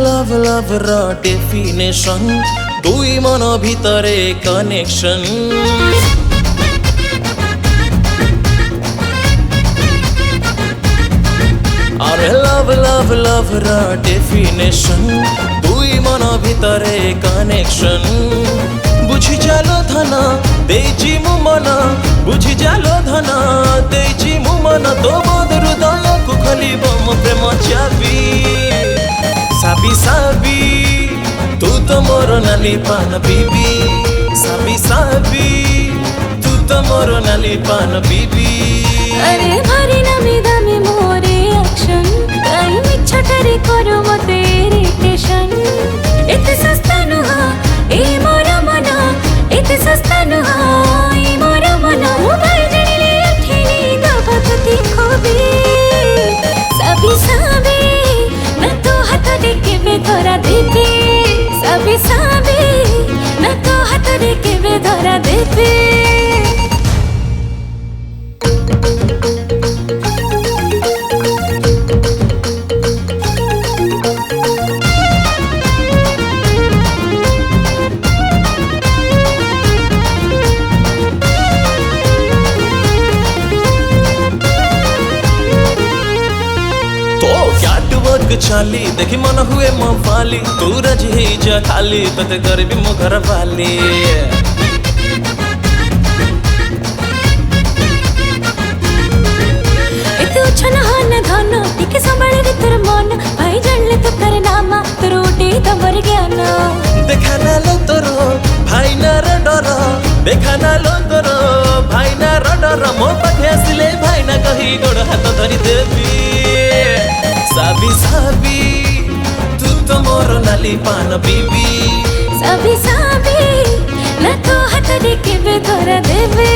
love love रा definition दुई मन भितरे कनेक्शन अरे लव लव लव रा डेफिनेशन दुई मन भितरे कनेक्शन बुझी जालो धना देजी मु मन बुझी जालो धना देजी मु मन तो बोध हृदय को खोलिब मो प्रेम चाबी साबी साबी तू तो मोर नाली पान बीबी साबी साबी तू तो मोर नाली पान बीबी अरे भारी नामी दामी मोरे एक्शन काई मिच्छा करे करो मते इरिटेशन एते सस्ता नुहा ए मोरा मना एते सस्ता नुहा ए मोरा मना मोबाइल जणिले अठेनी दबा कति खोबी साबी साबी मैं तो हाथ देके बेधरा देबी साबी साबी मैं तो हाथ देके बेधरा देबी चाली देखी मन हुए मो फाली तू रज ही जा खाली तते करबी मो घर वाली एते उछन हन धन टिके संभाळे रे तोर मन भाई जानले तो कर नामा तोर उठी तमर ज्ञान देखा ना लो तोर भाई ना रे डर देखा ना लो तोर भाई ना रे डर मो पाखे आसिले भाई ना कही गोड़ हाथ धरी देबी साबी साबी तू तो मोर नाली पान बीबी साबी साबी मैं तो हाथ देके बेधरा देबे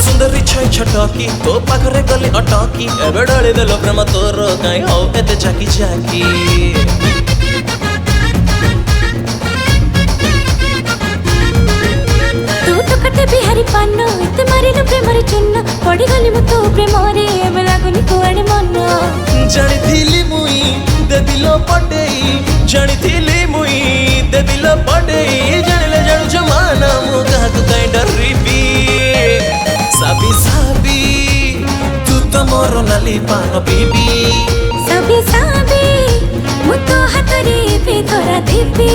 सुंदरी छई छटकी तो पाखरे गली अटकी एबे डली देलो प्रेम तोर काई हो एते चाकी चाकी तू तो कटे बिहारी पान एते मारिलो प्रेम रे चुन्न पड़ी गली मु तो प्रेम रे एबे लागुनी कुआडे मन जानी थीली मुई देबिलो पटेई जानी थीली मुई देबिलो पटेई जानले जानु जमाना मु काहू काई डरिबी साबी साबी तू तो मोर नाली पान बीबी साबी साबी मु तो हाथ रे बेधरा देबी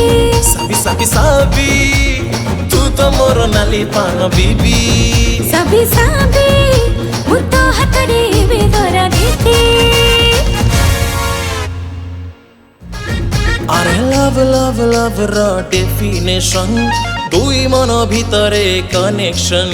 साबी साबी साबी तू तो मोर नाली पान बीबी साबी साबी मु तो हाथ रे बेधरा देबी अरे लव लव लव रा डेफिनेशन दुई मन भितरे कनेक्शन